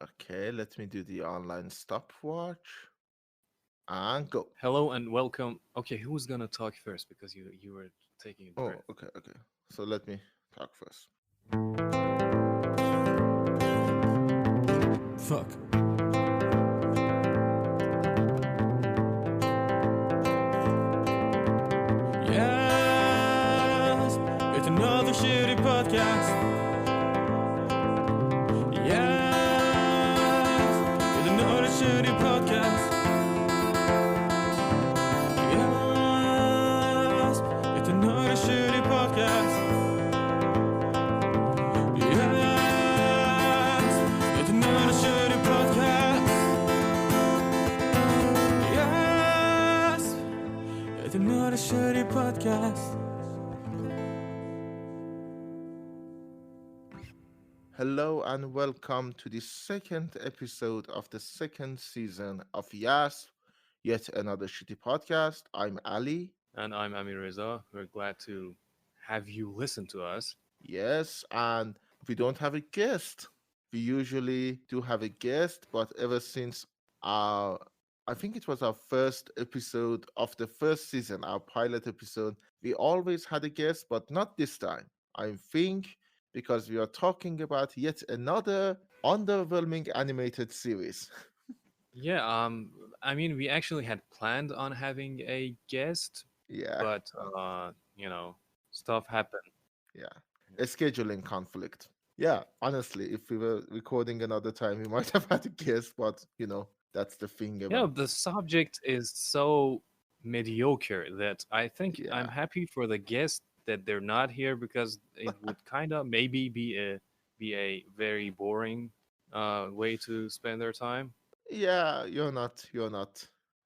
Okay, let me do the online stopwatch and go. Hello and welcome. Okay, who's gonna talk first because you were taking a Oh, breath. okay. So let me talk first. Fuck. Yes, it's another shitty podcast. Yes, it's another shitty podcast. Yes, it's another shitty podcast. Yes, it's another shitty podcast. Yes, it's another shitty podcast. Hello and welcome to the second episode of the second season of YASP, yet another shitty podcast. I'm Ali. And I'm Amir Reza. We're glad to have you listen to us. Yes, and we don't have a guest. We usually do have a guest, but ever since our, I think it was our first episode of the first season, our pilot episode, we always had a guest, but not this time. I think because we are talking about yet another underwhelming animated series. Yeah, I mean we actually had planned on having a guest, Yeah, but stuff happened. yeah. A scheduling conflict. Yeah, honestly, if we were recording another time, we might have had a guest, but that's the thing Yeah, about. the subject is so mediocre that I think I'm Yeah. happy for the guest that they're not here because it would kind of maybe be a very boring way to spend their time. Yeah, you're not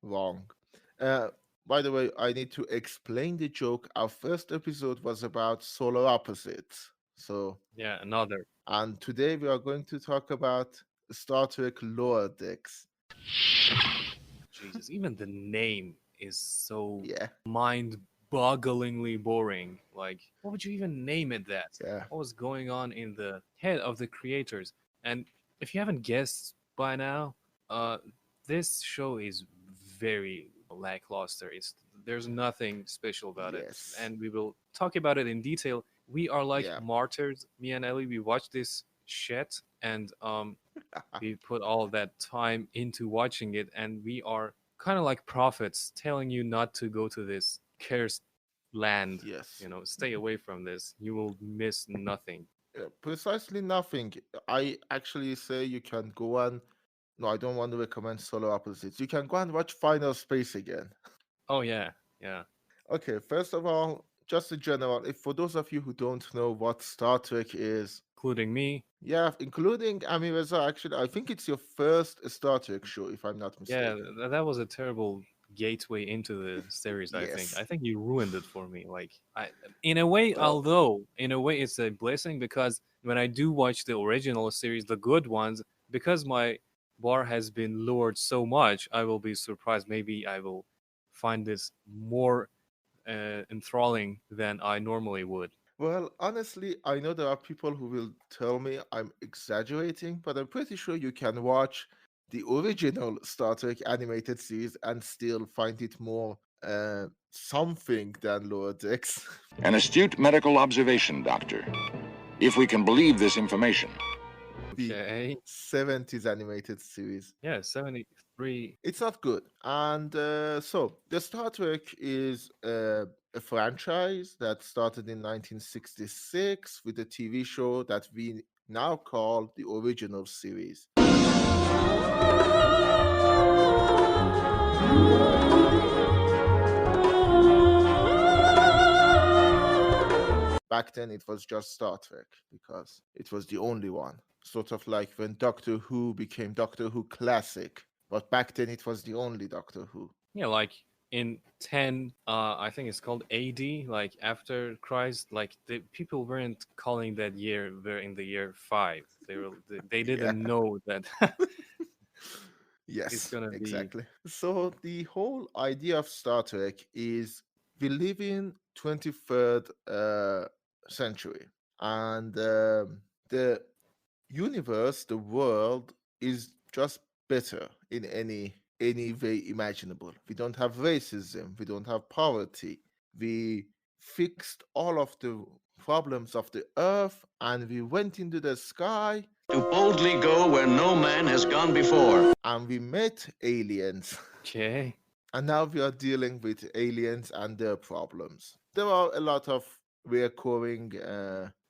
wrong. Uh by the way, I need to explain the joke. Our first episode was about solar opposites. So, Yeah, another. and today we are going to talk about Star Trek Lower Decks. Jesus, even the name is so Yeah, mind-bogglingly boring. Like, what would you even name it that? yeah. What was going on in the head of the creators? And if you haven't guessed by now, uh, this show is very lackluster. There's nothing special about it, Yes. and we will talk about it in detail. We are like Yeah. martyrs. Me and Ellie, we watched this shit, and we put all that time into watching it, and we are kind of like prophets telling you not to go to this cursed land. Yes. Stay away from this. You will miss nothing. Precisely nothing. I actually say you can go on. No, I don't want to recommend Solar Opposites. You can go and watch Final Space again. Oh yeah, yeah. Okay, first of all, just a general, if for those of you who don't know what Star Trek is, Including me. yeah, including Amireza, actually, I think it's your first Star Trek show, if I'm not Yeah, mistaken. that was a terrible gateway into the series. I think. Yes. I think you ruined it for me. Like, in a way, Well, although in a way it's a blessing because when I do watch the original series, the good ones, because my bar has been lowered so much, I will be surprised. Maybe I will find this more enthralling than I normally would. honestly, I know there are people who will tell me I'm exaggerating, but I'm pretty sure you can watch the original Star Trek animated series and still find it more something than Lower Decks. An astute medical observation, Doctor. If we can believe this information. The Okay. 70s animated series. Yeah, 73. It's not good. And so, the Star Trek is a franchise that started in 1966 with a TV show that we now call the original series. Back then, it was just Star Trek because it was the only one. Sort of like when Doctor Who became Doctor Who Classic. But back then, it was the only Doctor Who. Yeah, like in 10, I think it's called AD, like after Christ. Like the people weren't calling that year. We're in the year 5. They Yeah. didn't know that it's Yes, gonna be. exactly. So the whole idea of Star Trek is we live in 23rd century, and the universe, the world is just better in any way imaginable. We don't have racism, we don't have poverty. We fixed all of the problems of the earth and we went into the sky To boldly go where no man has gone before. and we met aliens. Okay. And now we are dealing with aliens and their problems. There are a lot of recurring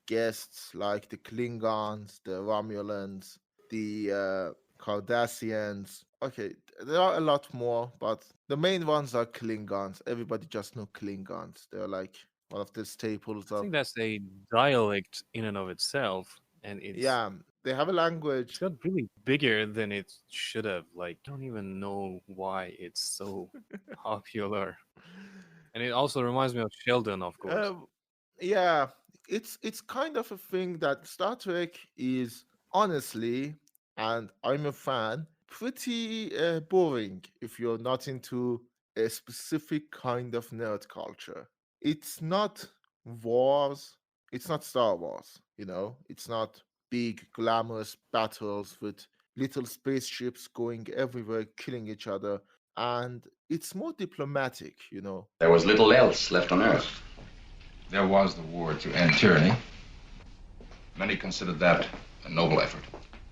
guests like the Klingons, the Romulans, the Cardassians. Okay, there are a lot more, but the main ones are Klingons. Everybody just know Klingons. They're like one of the staples I of. think that's a dialect in and of itself, and Yeah, they have a it's language. got really bigger than it should have. Like, I don't even know why it's so popular. And it also reminds me of Sheldon, of course. Uh, yeah, it's kind of a thing that Star Trek is honestly, and I'm a fan, pretty boring if you're not into a specific kind of nerd culture. It's not wars. It's not Star Wars. It's not big glamorous battles with little spaceships going everywhere, killing each other, and it's more diplomatic. There was little else left on Earth. There was the war to end tyranny. Many considered that a noble effort.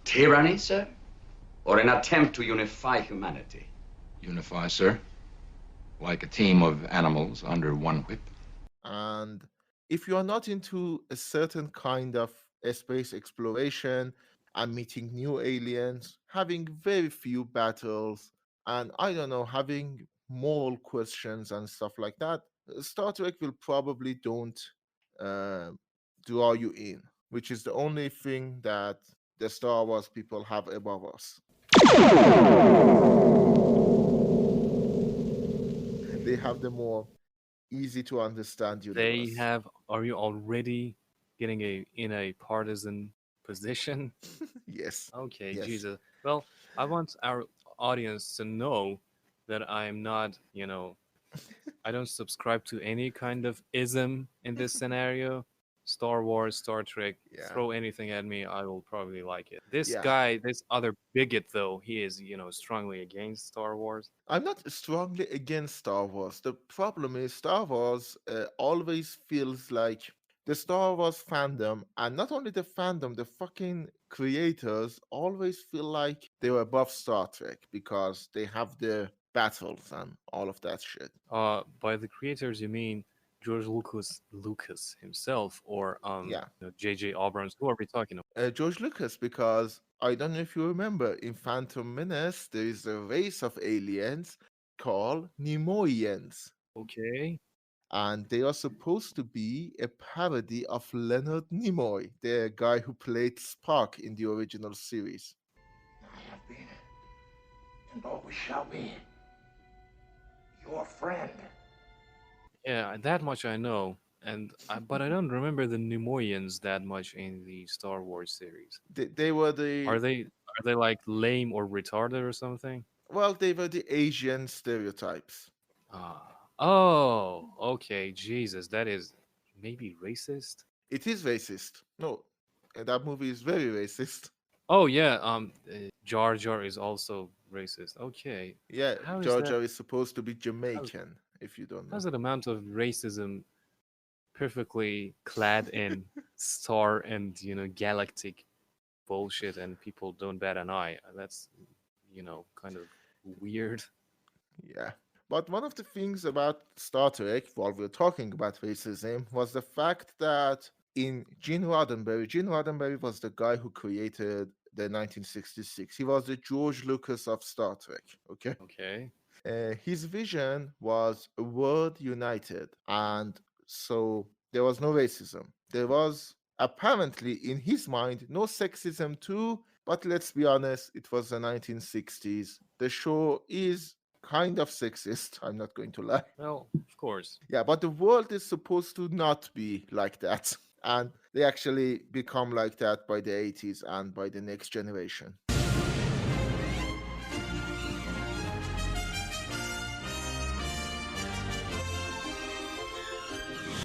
Tyranny, sir? Or an attempt to unify humanity? Unify, sir. Like a team of animals under one whip. And if you are not into a certain kind of space exploration and meeting new aliens, having very few battles, and I don't know, having moral questions and stuff like that, Star Trek will probably don't uh, draw you in, which is the only thing that the Star Wars people have above us. They have the more easy to understand They universe. have. Are you already getting in a partisan position? Yes. Okay, Yes. Jesus. Well, I want our audience to know that I'm not, I don't subscribe to any kind of ism in this scenario. Star Wars, Star Trek, Yeah. throw anything at me, I will probably like it. This Yeah. guy, this other bigot, though, he is, strongly against Star Wars. I'm not strongly against Star Wars. The problem is Star Wars always feels like the Star Wars fandom, and not only the fandom, the fucking creators always feel like they were above Star Trek because they have the battles and all of that shit. By the creators, you mean George Lucas himself, or Yeah. J.J. Abrams? Who are we talking about? George Lucas, because I don't know if you remember, in Phantom Menace, there is a race of aliens called Nemoians. Okay. And they are supposed to be a parody of Leonard Nimoy, the guy who played Spock in the original series. I have been, and always shall be, your friend. Yeah, that much I know, but I don't remember the Nemoians that much in the Star Wars series. They were the Are they like lame or retarded or something? well, they were the Asian stereotypes. Oh, okay, Jesus, that is maybe racist. It is racist. No, that movie is very racist. Oh yeah, Jar Jar is also racist. Okay, Yeah, how is Jar that? Jar is supposed to be Jamaican, if you don't know. How's that amount of racism perfectly clad in star and galactic bullshit, and people don't bat an eye? That's kind of weird. Yeah. But one of the things about Star Trek, while we're talking about racism, was the fact that in Gene Roddenberry was the guy who created the 1966. He was the George Lucas of Star Trek. Okay. Okay. His vision was a world united, and so there was no racism. There was apparently, in his mind, no sexism too. But let's be honest, it was the 1960s. The show is kind of sexist. I'm not going to lie. Well, of course. Yeah, but the world is supposed to not be like that. And they actually become like that by the 80s and by the next generation.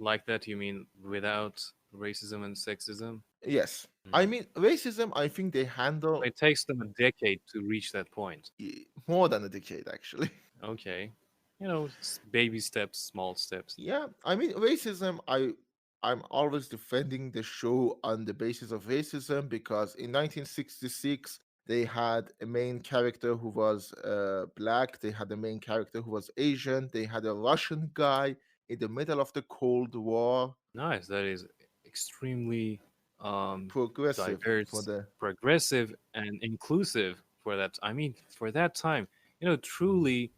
Like that, you mean without racism and sexism? Yes. I Mm. mean, racism, I think they So handle it takes them a decade to reach that point. more than a decade, actually. Okay. Baby steps, small steps. Yeah, I mean, racism, I'm always defending the show on the basis of racism because in 1966 they had a main character who was black, they had a main character who was Asian, they had a Russian guy in the middle of the Cold War, Nice. That is extremely um, progressive for diverse, the progressive, and inclusive for that. I mean, for that time, truly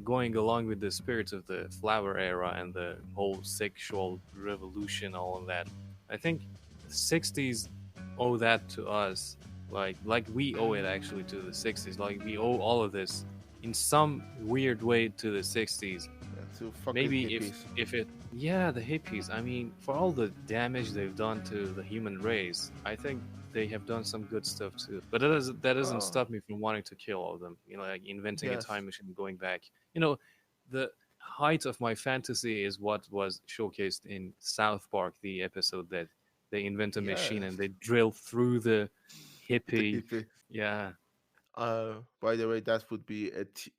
going along with the spirit of the flower era and the whole sexual revolution, all of that. I think the 60s owe that to us. Like we owe it actually to the 60s. Like we owe all of this in some weird way to the 60s. to fucking Maybe if hippies. if it yeah, the hippies. I mean, for all the damage they've done to the human race, I think they have done some good stuff too. But that doesn't Oh, stop me from wanting to kill all of them. Like inventing a yes, time machine and going back. The height of my fantasy is what was showcased in South Park, the episode that they invent a machine and yes, they drill through the the hippie. hippie. Yeah. By the way, that would be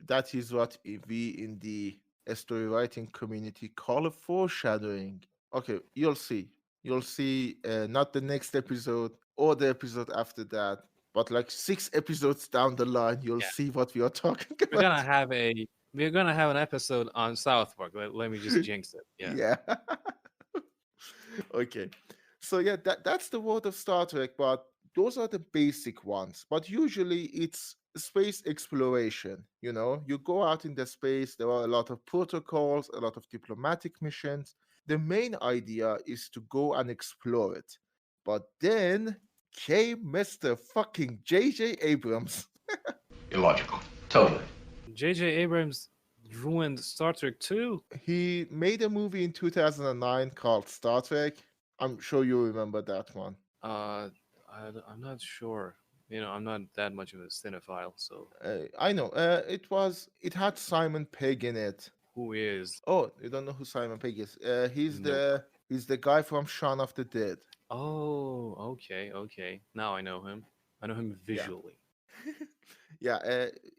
that is what we in the story writing community call a foreshadowing. Okay, you'll see, not the next episode or the episode after that, but like 6 episodes down the line, you'll Yeah. see what we are talking We're gonna about. have a we're gonna have an episode on South Park. Let me just jinx it. Yeah. Yeah. Okay. So yeah, that's the world of Star Trek, but those are the basic ones. But usually it's space exploration. You go out in the space, there are a lot of protocols, a lot of diplomatic missions. The main idea is to go and explore it. But then came Mr. fucking JJ Abrams. Illogical. Totally. J.J. Abrams ruined Star Trek 2. He made a movie in 2009 called Star Trek. I'm sure you remember that one. I'm not sure. I'm not that much of a cinephile, so I know. It had Simon Pegg in it. who is? Oh, you don't know who Simon Pegg is? Nope. He's the guy from Shaun of the Dead. Oh, okay, okay. Now I know him. I know him Yeah, visually. yeah.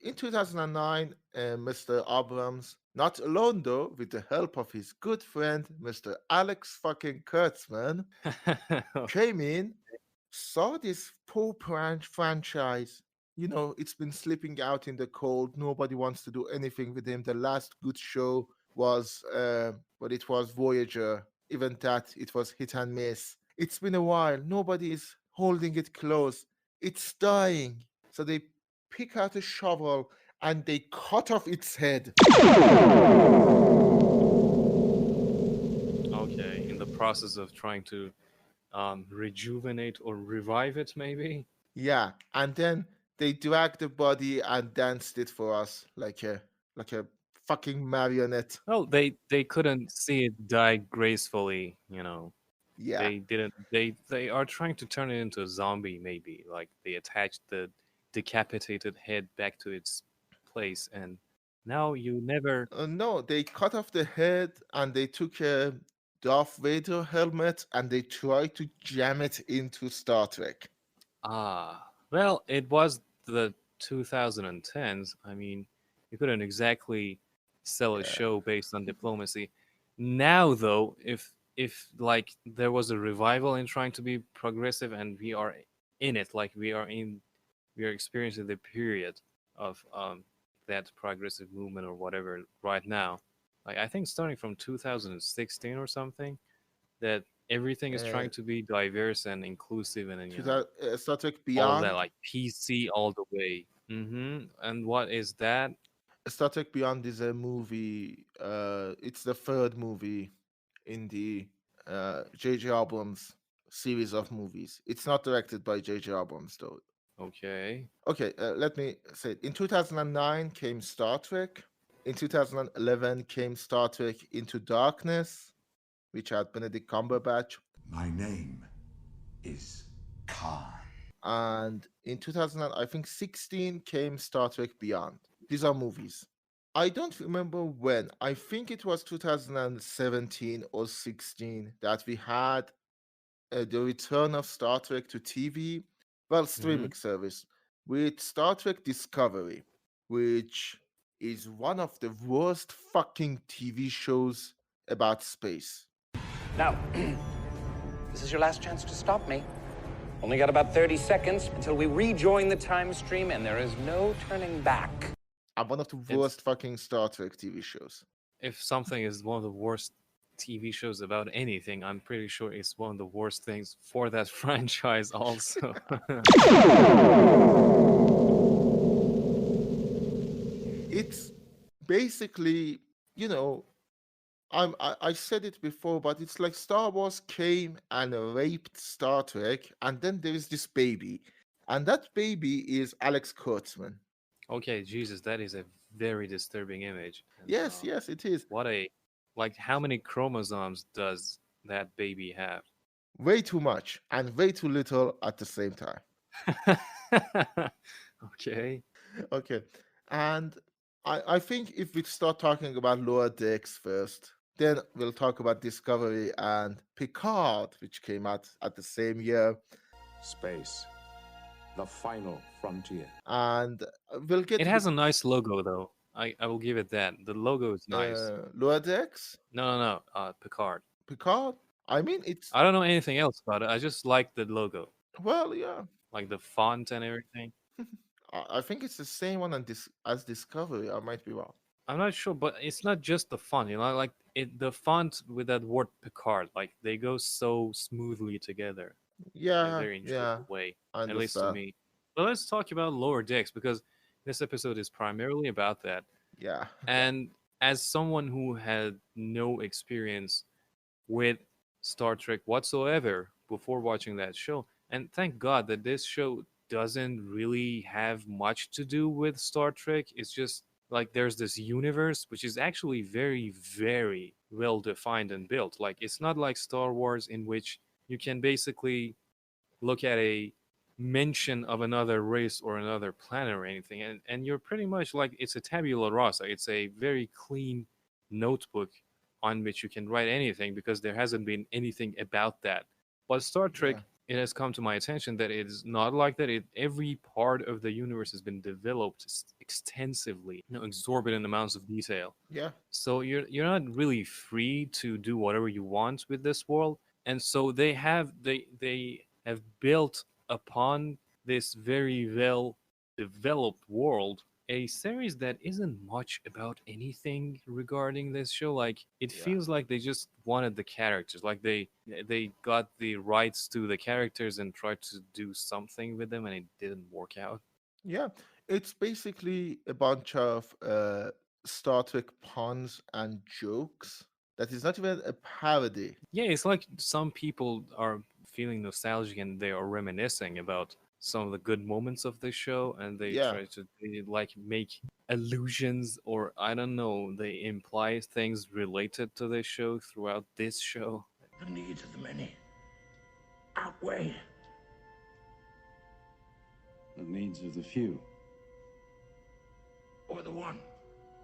In 2009, Mr. Abrams, not alone though, with the help of his good friend Mr. Alex fucking Kurtzman, came in, saw this Pope franchise. It's been slipping out in the cold. Nobody wants to do anything with him. The last good show was, but it was Voyager. Even that, it was hit and miss. It's been a while. Nobody is holding it close. It's dying. So they pick out a shovel and they cut off its head. Okay, in the process of trying to rejuvenate or revive it, maybe. Yeah, and then they dragged the body and danced it for us like a fucking marionette. Well, they couldn't see it die gracefully. Yeah. They didn't. They are trying to turn it into a zombie, maybe. Like they attached the decapitated head back to its place, and now you never. No, they cut off the head and they took a Darth Vader helmet and they tried to jam it into Star Trek. Well, it was the 2010s. I mean, you couldn't exactly sell a Yeah. show based on diplomacy. Now, though, if like there was a revival in trying to be progressive, and we are in it, like we are experiencing the period of that progressive movement or whatever right now. Like I think starting from 2016 or something, that everything is Uh, trying to be diverse and inclusive, and then Star Trek all of that, Beyond. like PC all the way. And what is that? Star Trek Beyond is a movie. It's the third movie in the J.J. Abrams series of movies. It's not directed by J.J. Abrams though. Okay. Okay, let me say it. In 2009 came Star Trek. In 2011 came Star Trek Into Darkness, which had Benedict Cumberbatch. My name is Khan. And in 2000, I think 16 came Star Trek Beyond. These are movies. I don't remember when. I think it was 2017 or 16 that we had the return of Star Trek to TV, well, Hmm. streaming service, with Star Trek Discovery, which is one of the worst fucking TV shows about space. Now, this is your last chance to stop me. Only got about 30 seconds until we rejoin the time stream, and there is no turning back. And one of the It's worst fucking Star Trek TV shows. if something is one of the worst TV shows about anything, I'm pretty sure it's one of the worst things for that franchise also. It's basically, you know, I said it before, but it's like Star Wars came and raped Star Trek, and then there is this baby, and that baby is Alex Kurtzman. Okay, Jesus, that is a very disturbing image. And Yes, yes, it is. what a like how many chromosomes does that baby have? Way too much and way too little at the same time. Okay. Okay. And I think if we start talking about Lower Decks first, then we'll talk about Discovery and Picard, which came out at the same year. Space, the final frontier. And we'll get It to has a nice logo though. I will give it that. The logo is nice. Lower Decks, No. Picard. Picard. I mean, it's, I don't know anything else about it. I just like the logo, well, yeah. like the font and everything. I think it's the same one as Discovery. I might be wrong. I'm not sure, but it's not just the font. You know, like it the font with that word Picard. Like they go so smoothly together in a Yeah, very yeah, enjoyable way, I at least to understand. me. But let's talk about Lower Decks because this episode is primarily about that. Yeah, And as someone who had no experience with Star Trek whatsoever before watching that show, and thank God that this show doesn't really have much to do with Star Trek. It's just like there's this universe which is actually very, very well defined and built. Like it's not like Star Wars in which you can basically look at a mention of another race or another planet or anything and you're pretty much like it's a tabula rasa. It's a very clean notebook on which you can write anything because there hasn't been anything about that. But Star Trek, yeah, it has come to my attention that it is not like that. Every part of the universe has been developed extensively, exorbitant amounts of detail. yeah, So you're not really free to do whatever you want with this world. And so they have built upon this very well developed world a series that isn't much about anything regarding this show. Like it yeah. feels like they just wanted the characters, like they got the rights to the characters and tried to do something with them and it didn't work out. Yeah, it's basically a bunch of Star Trek puns and jokes that is not even a parody. Yeah, it's like some people are feeling nostalgic and they are reminiscing about some of the good moments of the show and they Yeah, try to like make allusions or I don't know, they imply things related to the show throughout this show. The needs of the many outweigh The needs of the few. or the one.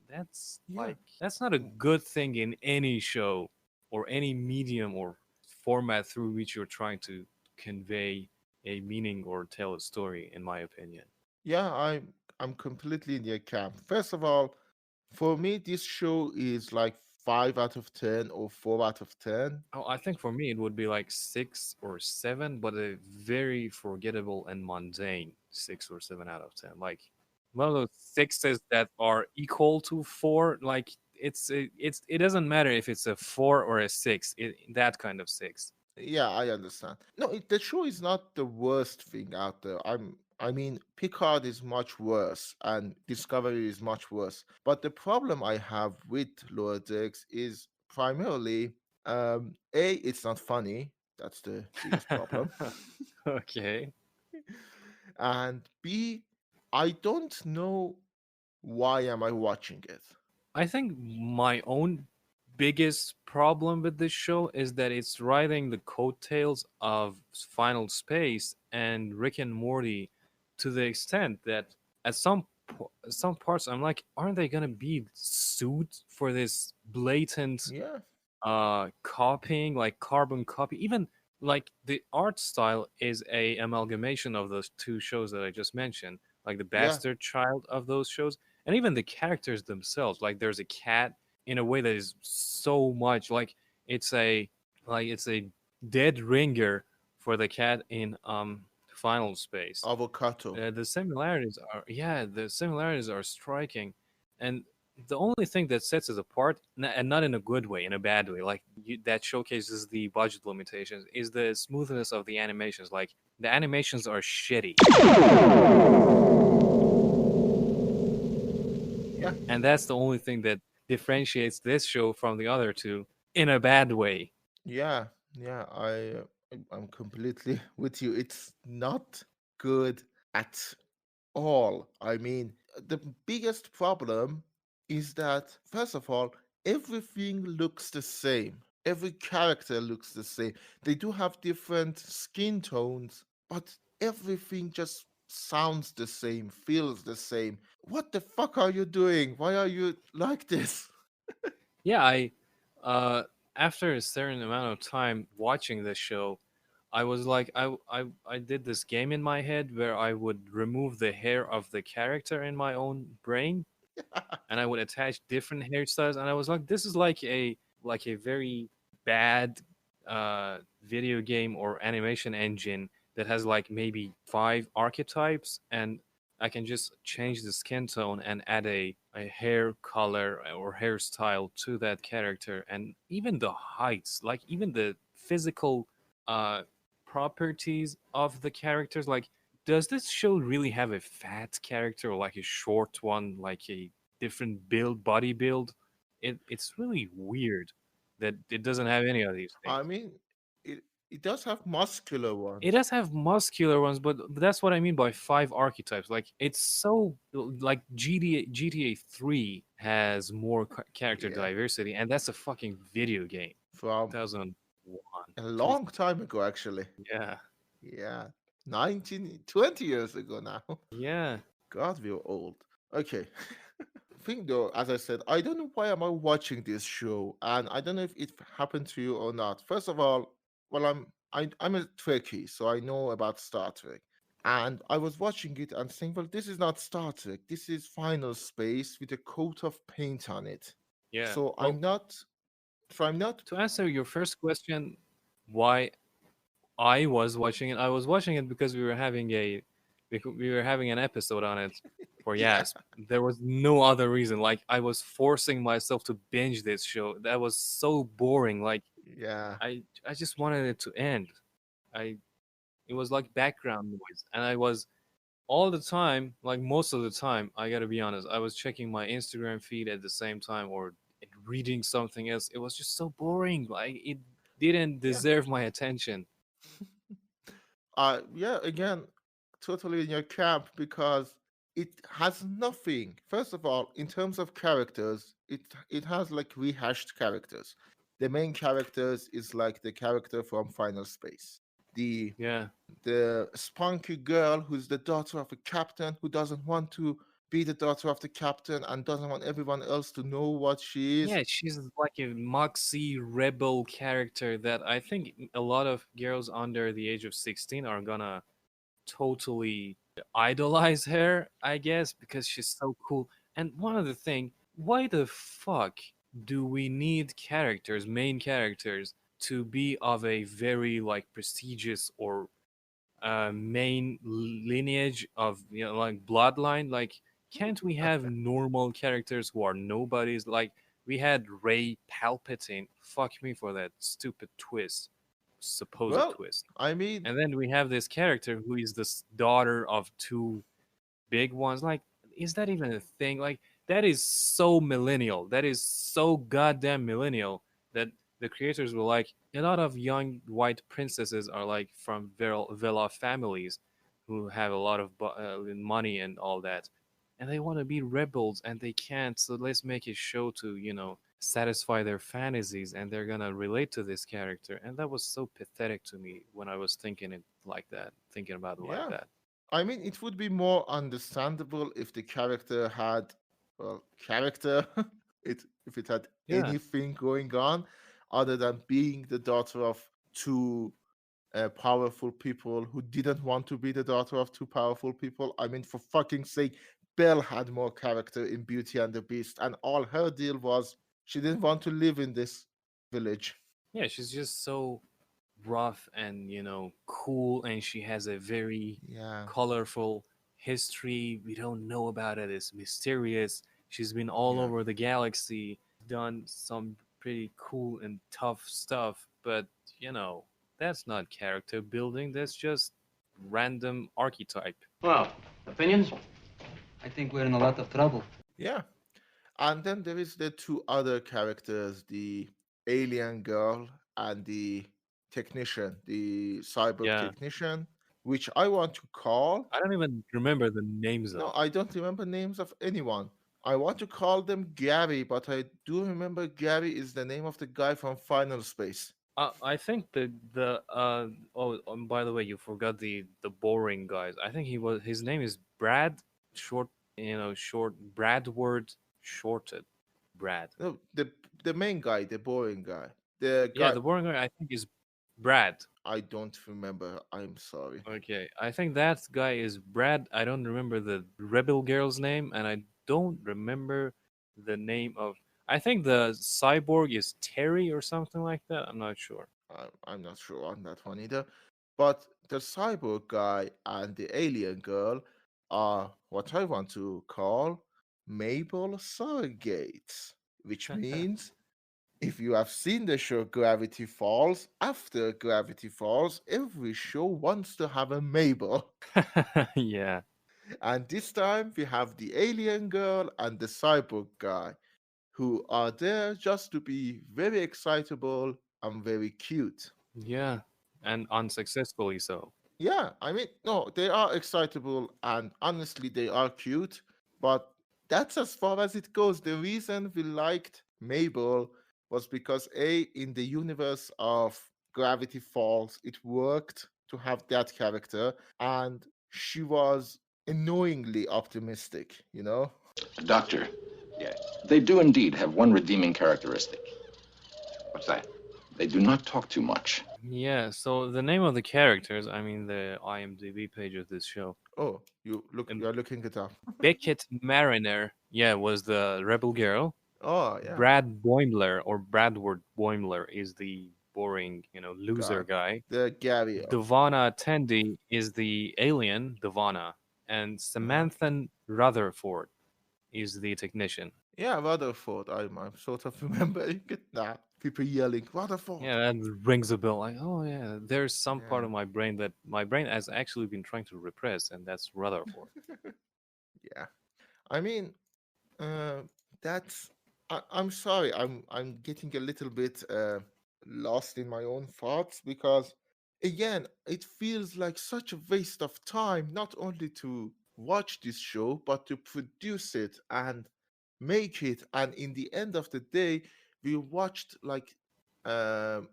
That's Yeah. like that's not a good thing in any show or any medium or format through which you're trying to convey a meaning or tell a story, in my opinion. yeah, I'm completely in your camp. First of all, for me, this show is like 5 out of 10 or 4 out of 10. Oh, I think for me it would be like 6 or 7, but a very forgettable and mundane 6 or 7 out of 10. Like one of those sixes that are equal to 4. Like it doesn't matter if it's a 4 or a 6. That kind of 6. Yeah, I understand. No, the show is not the worst thing out there. I mean, Picard is much worse and Discovery is much worse. But the problem I have with Lower Decks is primarily A, it's not funny. That's the biggest problem. Okay. And B, I don't know why am I watching it. I think my own biggest problem with this show is that it's riding the coattails of Final Space and Rick and Morty to the extent that at some some parts I'm like, aren't they gonna be sued for this blatant Yeah, copying, like carbon copy? Even like the art style is a amalgamation of those two shows that I just mentioned, like the yeah. bastard child of those shows, and even the characters themselves. Like there's a cat in a way that is so much like it's a it's a dead ringer for the cat in Final Space. Avocado. The similarities are, yeah, the similarities are striking, and the only thing that sets it apart, and not in a good way, in a bad way, like that showcases the budget limitations, is the smoothness of the animations. Like the animations are shitty, Yeah, and that's the only thing that differentiates this show from the other two in a bad way. yeah, yeah. I'm completely with you. It's not good at all. I mean, the biggest problem is that, first of all, everything looks the same. Every character looks the same. They do have different skin tones, but everything just sounds the same, feels the same. What the fuck are you doing? Why are you like this? Yeah, I uh after a certain amount of time watching this show, I was like I did this game in my head where I would remove the hair of the character in my own brain and I would attach different hairstyles, and I was like, this is like a very bad video game or animation engine that has like maybe five archetypes, and I can just change the skin tone and add a hair color or hairstyle to that character, and even the heights, like even the physical uh properties of the characters. Like, does this show really have a fat character or like a short one, like a different build, body build? It's really weird that it doesn't have any of these I things. mean, it, it does have muscular It ones. does have muscular ones, but that's what I mean by five archetypes. Like it's so like GTA 3 has more character Yeah, diversity, and that's a fucking video game. from 2001. a long time ago, actually. Yeah. Yeah, 20 years ago now. Yeah. God, we're old. Okay. Thing though, as I said, I don't know why am I watching this show, and I don't know if it happened to you or not. First of all, well, I'm a Trekkie, so I know about Star Trek, and I was watching it and saying, well, this is not Star Trek. This is Final Space with a coat of paint on it. Yeah. So Well, I'm not. to answer your first question, why I was watching it. I was watching it because we were having an episode on it for Yeah, YASP. There was no other reason. Like I was forcing myself to binge this show. That was so boring. Like yeah, I just wanted it to end. I It was like background noise, and I was all the time, like most of the time, I gotta be honest, I was checking my Instagram feed at the same time or reading something else. It was just so boring. Like it didn't yeah. deserve my attention. Yeah, again, totally in your camp because it has nothing. First of all, in terms of characters, it has like rehashed characters. The main characters is like the character from Final Space. The Yeah. the spunky girl who's the daughter of a captain who doesn't want to be the daughter of the captain and doesn't want everyone else to know what she is. Yeah, she's like a moxie rebel character that I think a lot of girls under the age of 16 are gonna totally idolize her, I guess, because she's so cool. And one other thing, why the fuck do we need characters, main characters, to be of a very like prestigious or main lineage of, you know, like bloodline? Like can't we have normal characters who are nobodies? Like we had Ray Palpatine. Fuck me for that stupid twist, supposed Well, twist. I mean, And then we have this character who is this daughter of two big ones. Like, is that even a thing? Like, that is so millennial. That is so goddamn millennial that the creators were like, a lot of young white princesses are like from villa families who have a lot of money and all that. And they want to be rebels and they can't. So let's make a show to, you know, satisfy their fantasies, and they're gonna relate to this character. And that was so pathetic to me when I was thinking it like that, thinking about it like yeah. that. I mean, it would be more understandable if the character had, well, character. It if it had Yeah, anything going on other than being the daughter of two powerful people who didn't want to be the daughter of two powerful people. I mean, for fucking sake, Belle had more character in Beauty and the Beast, and all her deal was she didn't want to live in this village. yeah, she's just so rough and cool, and she has a very Yeah, colorful history. We don't know about it. It's mysterious. She's been all yeah. over the galaxy, done some pretty cool and tough stuff, but you know that's not character building. That's just random archetype. Well, opinions? I think we're in a lot of trouble. Yeah. And then there is the two other characters, the alien girl and the technician, the cyborg Yeah, technician, which I want to call. I don't even remember the names No, of. I don't remember names of anyone. I want to call them Gary, but I do remember Gary is the name of the guy from Final Space. I think the oh, by the way, you forgot the boring guys. I think his name is Brad, short, short Bradward, shorted Brad. No, the main guy, the boring guy. The Yeah, guy the boring guy I think is Brad. I don't remember. I'm sorry. Okay, I think that guy is Brad. I don't remember the rebel girl's name, and I don't remember the name of. I think the cyborg is Terry or something like that. I'm not sure. I'm not sure on that one either. But the cyborg guy and the alien girl are what I want to call Mabel surrogates, which means if you have seen the show Gravity Falls, after Gravity Falls, every show wants to have a Mabel. Yeah. And this time we have the alien girl and the cyborg guy who are there just to be very excitable and very cute. Yeah, and unsuccessfully so. Yeah, I mean, no, they are excitable and honestly, they are cute, but that's as far as it goes. The reason we liked Mabel was because, A, in the universe of Gravity Falls, it worked to have that character, and she was annoyingly optimistic, you know? Doctor, they do indeed have one redeeming characteristic. What's that? They do not talk too much. Yeah, so the name of the characters, I mean the IMDb page of this show. Oh, you are looking it up. Beckett Mariner, yeah, was the rebel girl. Oh, yeah, Brad Boimler or Bradward Boimler is the boring, loser guy. guy. The Gary. Devana Tandy is the alien, Devana, and Samantha Rutherford is the technician. Yeah, Rutherford. I'm sort of remembering it now. People yelling, Rutherford. Yeah, that rings a bell. Like, oh yeah, there's some part Yeah. of my brain that my brain has actually been trying to repress, and that's Rutherford. Yeah. I mean, uh, that's. I'm sorry. I'm getting a little bit lost in my own thoughts because, again, it feels like such a waste of time not only to watch this show but to produce it and make it. And in the end of the day, we watched like um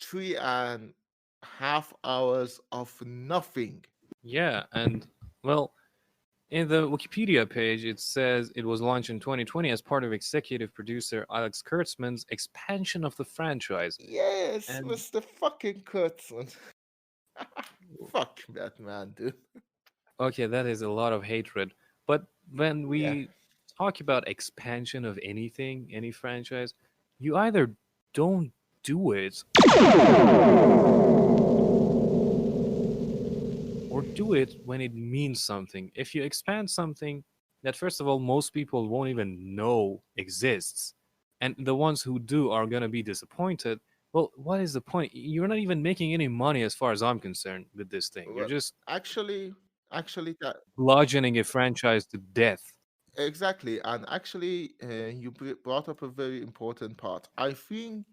3.5 hours of nothing. Yeah, and well, in the Wikipedia page, it says it was launched in 2020 as part of executive producer Alex Kurtzman's expansion of the franchise. Yes, And Mr. fucking Kurtzman. Fuck that man, dude. okay, that is a lot of hatred. But when Yeah. we talk about expansion of anything, any franchise, you either don't do it or do it when it means something. If you expand something that, first of all, most people won't even know exists, and the ones who do are going to be disappointed, well, what is the point? You're not even making any money as far as I'm concerned with this thing. You're Well, just actually, that bludgeoning a franchise to death. exactly, and actually, you brought up a very important part. I think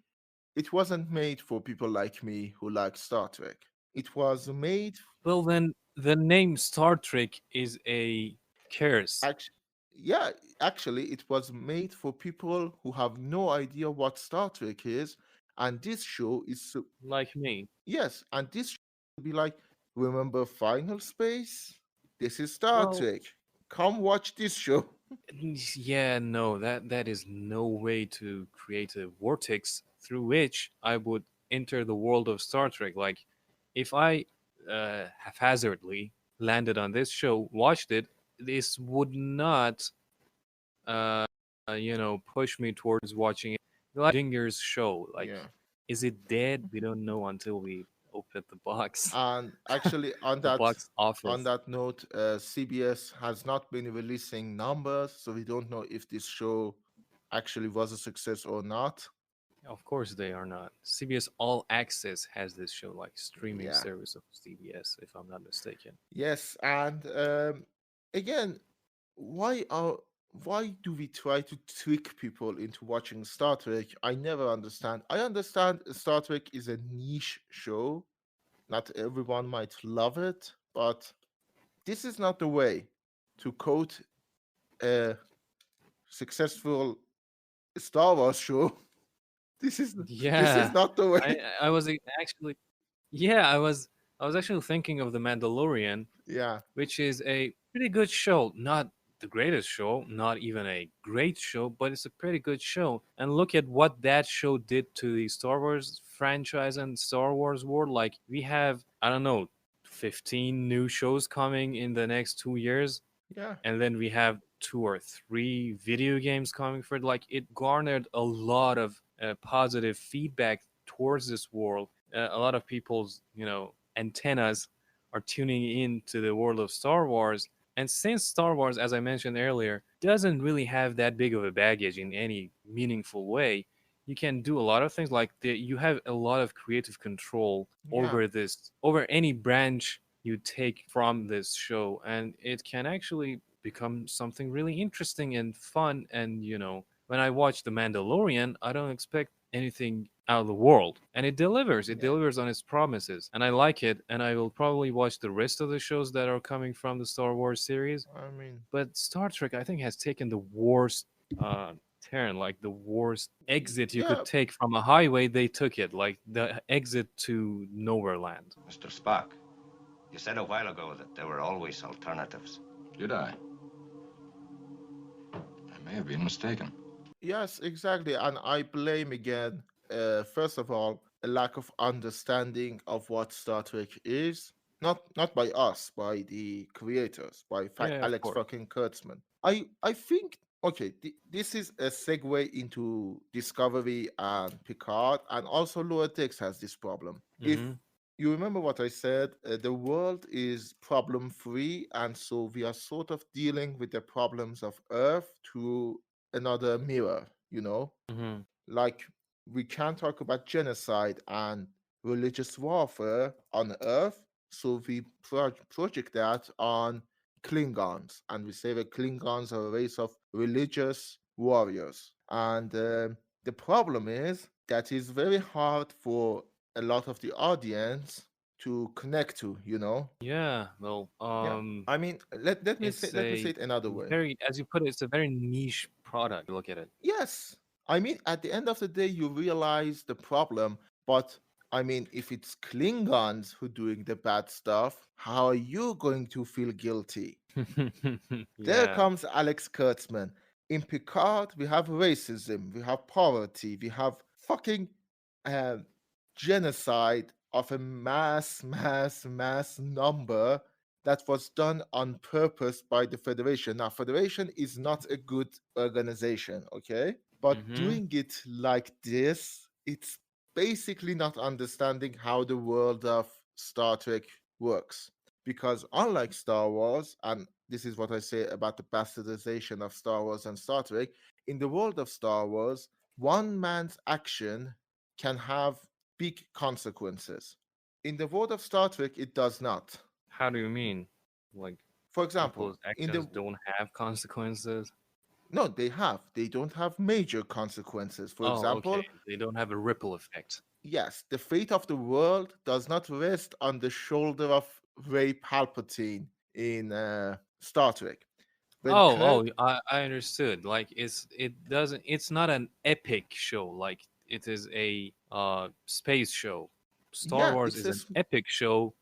it wasn't made for people like me who like Star Trek. It was made Well, then the name Star Trek is a curse, actually, yeah, actually, it was made for people who have no idea what Star Trek is, and this show is like me. yes, and this should be like Remember Final Space? This is Star Well, Trek. Come watch this show. yeah, no, that is no way to create a vortex through which I would enter the world of Star Trek. Like, if I haphazardly landed on this show, watched it, this would not, push me towards watching it. Like Dinger's show, like, Yeah. is it dead? We don't know until we open the box, And actually, the box on office. that note, CBS has not been releasing numbers, so we don't know if this show actually was a success or not. Of course, they are not. CBS All Access has this show, like streaming Yeah. service of CBS, if I'm not mistaken. Yes, and again, why are why do we try to trick people into watching Star Trek? I never understand. I understand Star Trek is a niche show. Not everyone might love it, but this is not the way to quote a successful Star Wars show. This is this is Yeah, not the way. I was actually yeah I was actually thinking of The Mandalorian, Yeah, which is a pretty good show. Not the greatest show, not even a great show, but it's a pretty good show. And look at what that show did to the Star Wars franchise and Star Wars world. Like, we have, I don't know, 15 new shows coming in the next 2 years, yeah, and then we have 2 or 3 video games coming for it. Like, it garnered a lot of positive feedback towards this world. A lot of people's antennas are tuning in to the world of Star Wars. And since Star Wars, as I mentioned earlier, doesn't really have that big of a baggage in any meaningful way, you can do a lot of things. Like, you have a lot of creative control yeah, over any branch you take from this show, and it can actually become something really interesting and fun. And when I watch The Mandalorian, I don't expect anything out of the world, and it yeah. delivers on its promises, and I like it. And I will probably watch the rest of the shows that are coming from the Star Wars series. I mean, But Star Trek, I think, has taken the worst uh turn, like the worst exit you could yeah, take from a highway. They took it, like the exit to nowhere land. Mr. Spock, you said a while ago that there were always alternatives. Did I? I may have been mistaken. yes, exactly. And I blame again, first of all, a lack of understanding of what Star Trek is. Not by us, by the creators, by Yeah, of Alex course. fucking Kurtzman. I think okay, this is a segue into Discovery and Picard, and also Lower Decks has this problem. If Hmm. you remember what I said, the world is problem free, and so we are sort of dealing with the problems of Earth through another mirror, you know? Hmm. Like, we can't talk about genocide and religious warfare on Earth, so we project that on Klingons, and we say that Klingons are a race of religious warriors. And the problem is that it's very hard for a lot of the audience to connect to, you know? Yeah, well, Yeah. I mean, it's let me a say it another way. very, as you put it, it's a very niche product. Look at it. Yes. I mean, at the end of the day, you realize the problem. But I mean, if it's Klingons who doing the bad stuff, how are you going to feel guilty? There Yeah. comes Alex Kurtzman. In Picard, we have racism, we have poverty, we have fucking uh, genocide of a mass number that was done on purpose by the Federation. Now, Federation is not a good organization, okay? But Hmm. doing it like this, it's basically not understanding how the world of Star Trek works. Because unlike Star Wars, and this is what I say about the bastardization of Star Wars and Star Trek, in the world of Star Wars, one man's action can have big consequences. In the world of Star Trek, it does not. How do you mean? Like, For example, people's in actions the don't have consequences? no, they have. They don't have major consequences. For Oh, okay. example, They don't have a ripple effect. yes, the fate of the world does not rest on the shoulder of Ray Palpatine in Star Trek. When Oh, Kirk, I understood. Like, it's not an epic show. Like, it is a space show. Star yeah, Wars it's is a an epic show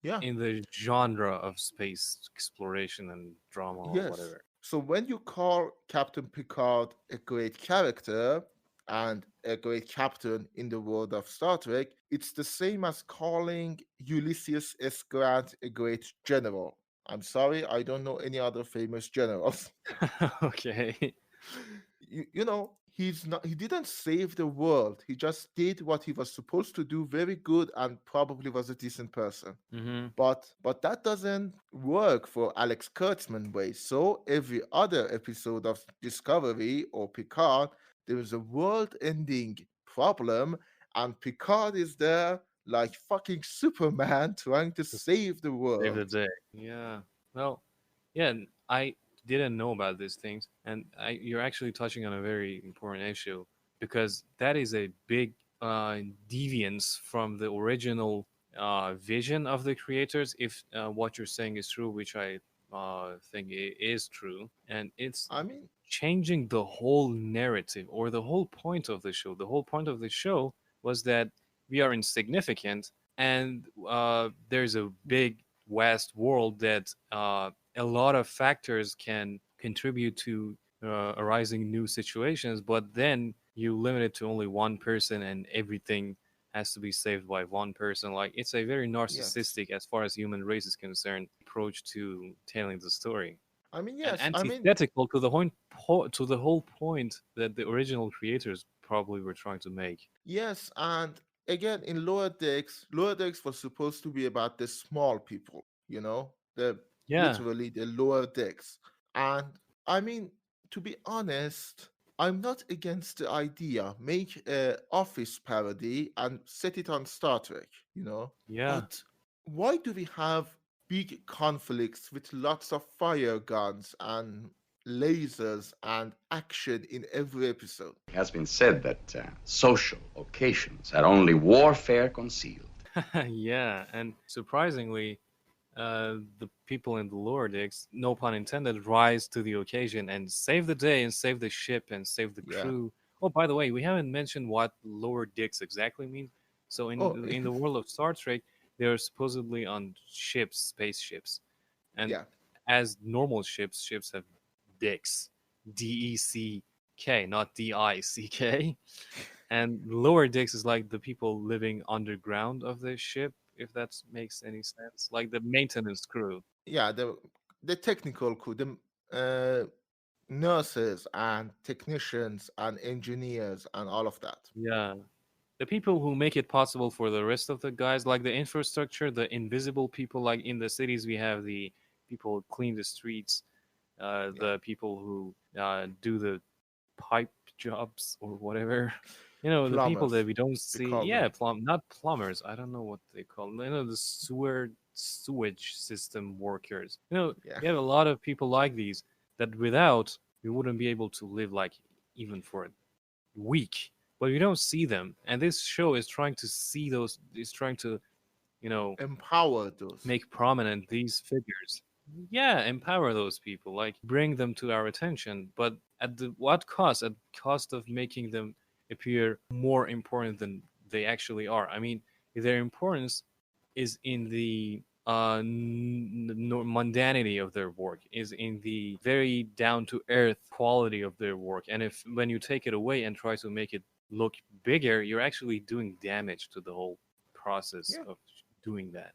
Yeah. in the genre of space exploration and drama or Yes. whatever. So when you call Captain Picard a great character and a great captain in the world of Star Trek, it's the same as calling Ulysses S. Grant a great general. I'm sorry, I don't know any other famous generals. Okay. You know, he didn't save the world. He just did what he was supposed to do very good and probably was a decent person. Hmm. But that doesn't work for Alex Kurtzman way. So every other episode of Discovery or Picard, there is a world-ending problem, and Picard is there like fucking Superman trying to To save the save the world. day. Yeah. Well, yeah, I didn't know about these things, and you're actually touching on a very important issue because that is a big deviance from the original vision of the creators. If what you're saying is true, which I think is true, and it's I mean, changing the whole narrative or the whole point of the show. The whole point of the show was that we are insignificant, and there's a big vast world that a lot of factors can contribute to arising new situations, but then you limit it to only one person and everything has to be saved by one person. Like, it's a very yes. narcissistic, as far as human race is concerned, approach to telling the story, I mean, and yes. I mean, antithetical to the to the whole point that the original creators probably were trying to make. yes, and again in Lower Decks was supposed to be about the small people, you know, the Yeah, literally the lower decks. And I mean, to be honest, I'm not against the idea. Make a office parody and set it on Star Trek, you know. yeah, But why do we have big conflicts with lots of fire guns and lasers and action in every episode? It has been said that social occasions are only warfare concealed. yeah. And surprisingly, the people in the lower decks, no pun intended, rise to the occasion and save the day and save the ship and save the Yeah. crew. Oh, by the way, we haven't mentioned what lower decks exactly mean. So Oh, in the world of Star Trek, they're supposedly on ships, spaceships, and yeah. as normal ships, ships have decks, DECK, not DICK. And lower decks is like the people living underground of the ship, if that makes any sense, like the maintenance crew. Yeah, the technical crew, the uh, nurses and technicians and engineers and all of that. Yeah, the people who make it possible for the rest of the guys, like the infrastructure, the invisible people. Like in the cities, we have the people who clean the streets, Yeah, the people who do the pipe jobs or whatever. You know, the people that plumbers, we don't we see. call Yeah, them. not plumbers. I don't know what they call them. You know, the sewage system workers. You know, Yeah, we have a lot of people like these that without we wouldn't be able to live like even for a week. But we don't see them, and this show is trying to see those. Is trying to, you know, empower those. make prominent these figures. Yeah, empower those people, like bring them to our attention, but at the what cost? At cost of making them appear more important than they actually are. I mean, their importance is in the mundanity of their work, is in the very down to earth quality of their work. And if when you take it away and try to make it look bigger, you're actually doing damage to the whole process Yeah, of doing that.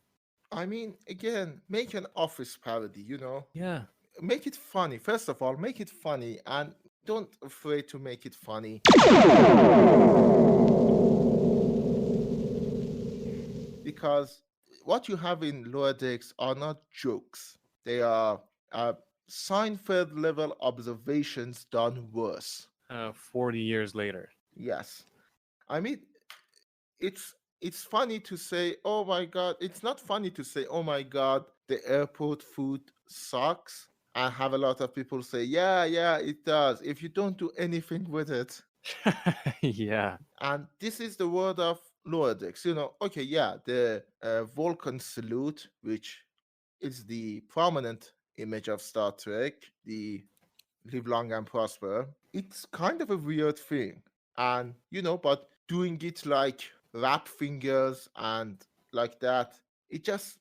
I mean, again, make an office parody. You know, Yeah. make it funny. First of all, make it funny, and don't afraid to make it funny because what you have in Lower Decks are not jokes. They are Seinfeld level observations done worse. 40 years later. Yes. I mean, it's funny to say, oh my god. It's not funny to say, oh my god, the airport food sucks. I have a lot of people say, yeah, yeah, it does. If you don't do anything with it. Yeah. And this is the word of Lower Decks. You know, okay, yeah, the Vulcan salute, which is the prominent image of Star Trek, the live long and prosper. It's kind of a weird thing. And, you know, but doing it like rap fingers and like that, it just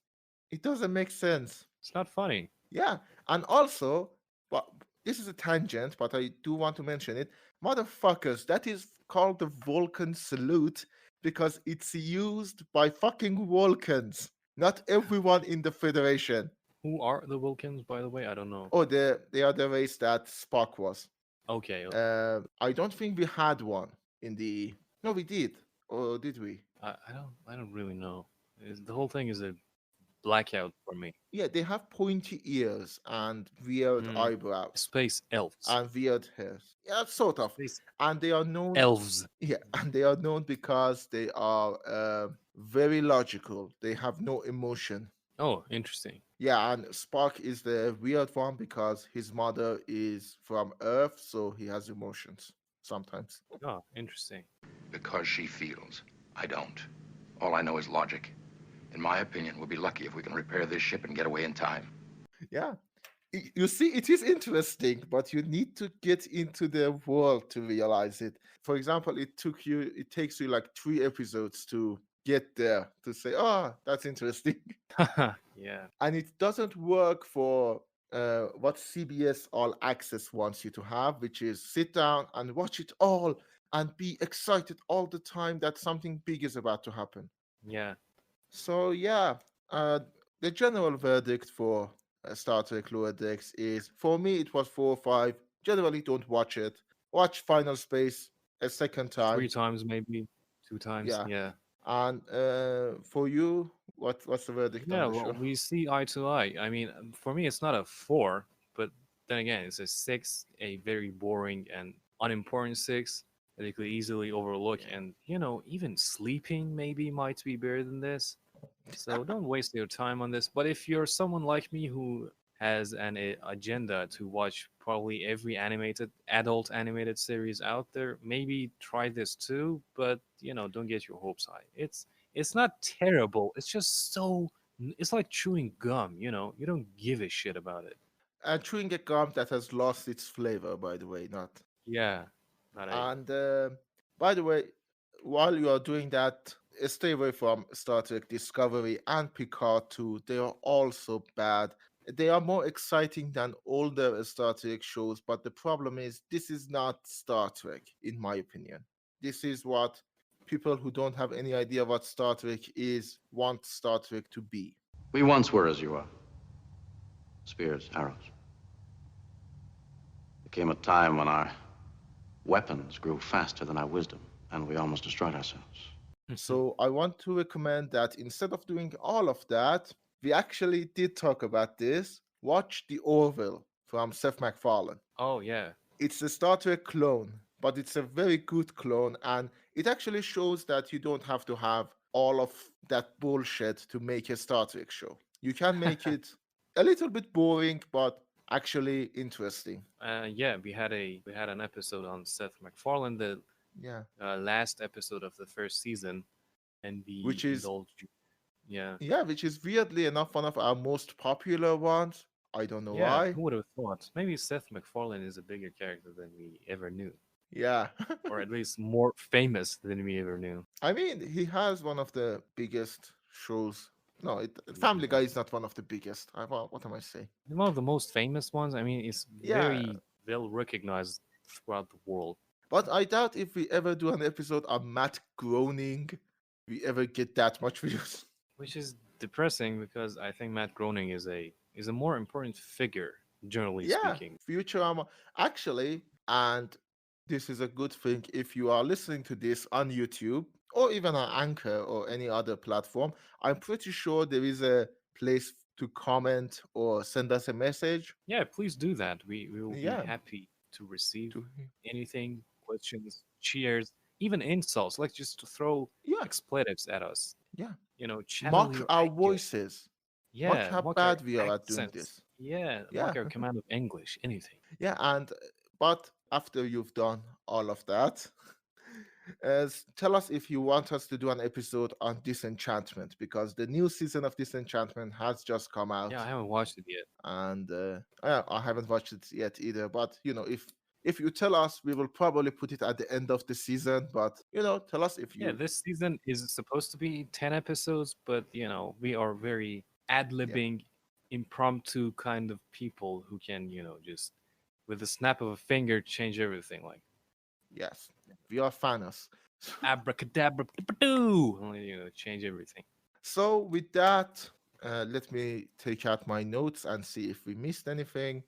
It doesn't make sense. It's not funny. Yeah, and also, but this is a tangent, but I do want to mention it. Motherfuckers, that is called the Vulcan salute because it's used by fucking Vulcans, not everyone in the Federation. Who are the Wilkins, by the way? I don't know. Oh, they are the race that Spock was. Okay, I don't think we had one in the. No, we did. Or did we? I don't really know. The whole thing is a blackout for me. Yeah, they have pointy ears and weird Mm, eyebrows space elves. and weird hairs. Yeah, sort of. Space And they are known. elves. Yeah, and they are known because they are very logical. They have no emotion. Oh, interesting. Yeah, and Spock is the weird one because his mother is from Earth, so he has emotions sometimes. Oh, interesting. Because she feels. I don't. All I know is logic. In my opinion, we'll be lucky if we can repair this ship and get away in time. Yeah. You see, it is interesting, but you need to get into the world to realize it. For example, it takes you like 3 episodes to get there to say, oh, that's interesting. Yeah. And it doesn't work for what CBS All Access wants you to have, which is sit down and watch it all and be excited all the time that something big is about to happen. Yeah. So yeah, uh, the general verdict for Star Trek Lower Decks is, for me, it was 4 or 5. Generally, don't watch it. Watch Final Space a second time. 3 times maybe, 2 times. Yeah, Yeah. and for you, what's the verdict on Yeah, the well, show? we see eye to eye. I mean, for me, it's not a 4, but then again, it's a 6, a very boring and unimportant 6 that you could easily overlook. Yeah. And, even sleeping maybe might be better than this. So don't waste your time on this. But if you're someone like me who has an agenda to watch probably every adult animated series out there, maybe try this too. But don't get your hopes high. It's not terrible. It's just it's like chewing gum. You don't give a shit about it. And chewing a gum that has lost its flavor, by the way, not. Yeah, not a And by the way, while you are doing that, stay away from Star Trek Discovery and Picard too. They are also bad. They are more exciting than older Star Trek shows, but the problem is this is not Star Trek, in my opinion. This is what people who don't have any idea what Star Trek is want Star Trek to be. We once were as you are. Spears, arrows. There came a time when our weapons grew faster than our wisdom, and we almost destroyed ourselves. So I want to recommend that instead of doing all of that, we actually did talk about this. Watch The Orville from Seth MacFarlane. Oh yeah. It's a Star Trek clone, but it's a very good clone, and it actually shows that you don't have to have all of that bullshit to make a Star Trek show. You can make it a little bit boring, but actually interesting. Yeah, we had an episode on Seth MacFarlane, the Yeah, last episode of the first season, and we which is indulged. Yeah. which is weirdly enough one of our most popular ones. I don't know Yeah, why. who would have thought? Maybe Seth MacFarlane is a bigger character than we ever knew, Yeah. or at least more famous than we ever knew. I mean, he has one of the biggest shows. No, Family Guy is not one of the biggest. What am I saying? One of the most famous ones. I mean, it's Yeah, very well recognized throughout the world. but I doubt if we ever do an episode on Matt Groening, we ever get that much views. Which is depressing because I think Matt Groening is a more important figure, generally Yeah, speaking. Futurama. Actually, and this is a good thing if you are listening to this on YouTube or even on Anchor or any other platform, I'm pretty sure there is a place to comment or send us a message. Yeah, please do that. We will be Yeah, happy to receive to anything, questions, cheers, even insults. Like just to throw yeah, expletives at us. yeah. Channel Mock your our anger. voices. Mock Yeah, how mock our bad we are at doing accents. this. Yeah, Yeah, mock our command of English. Anything. yeah, and but after you've done all of that, tell us if you want us to do an episode on Disenchantment because the new season of Disenchantment has just come out, Yeah, I haven't watched it yet. and I haven't watched it yet either. But if you tell us, we will probably put it at the end of the season. But tell us if Yeah, you this season is supposed to be 10 episodes, but we are very Yeah. ad-libbing, impromptu kind of people who can, just with the snap of a finger change everything, like Yes. We are Thanos. abracadabra, change everything. So with that, let me take out my notes and see if we missed anything.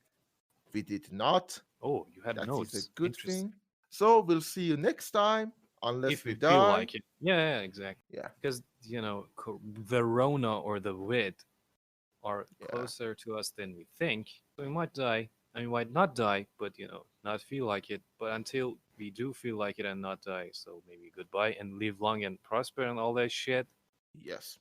We did not. Oh, you had That is a notes. good Interesting. thing. So we'll see you next time, unless If we we feel die. like it. Yeah, exactly. Yeah, Because, the Rona or the Vid are yeah, closer to us than we think. So we might die, and we might not die, but, not feel like it. But until we do feel like it and not die, so maybe goodbye and live long and prosper and all that shit. yes.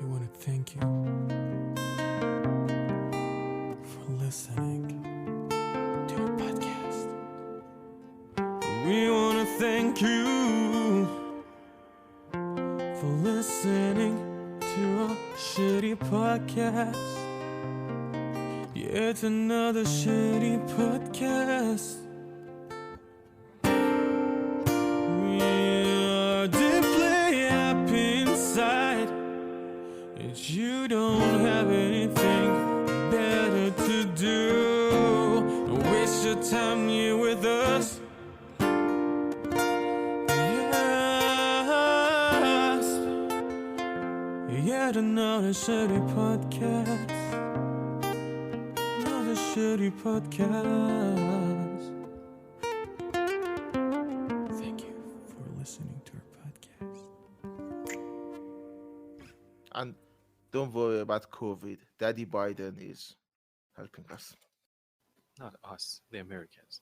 We want to thank you for listening to our podcast. We want to thank you for listening to a shitty podcast. Yeah, it's another shitty podcast. We are deeply happy inside that you don't have anything better to do. Don't waste your time here with us. YASP. Yet another shitty podcast. Another shitty podcast. Thank you for listening to our podcast. And don't worry about COVID. Daddy Biden is helping us. Not us, the Americans.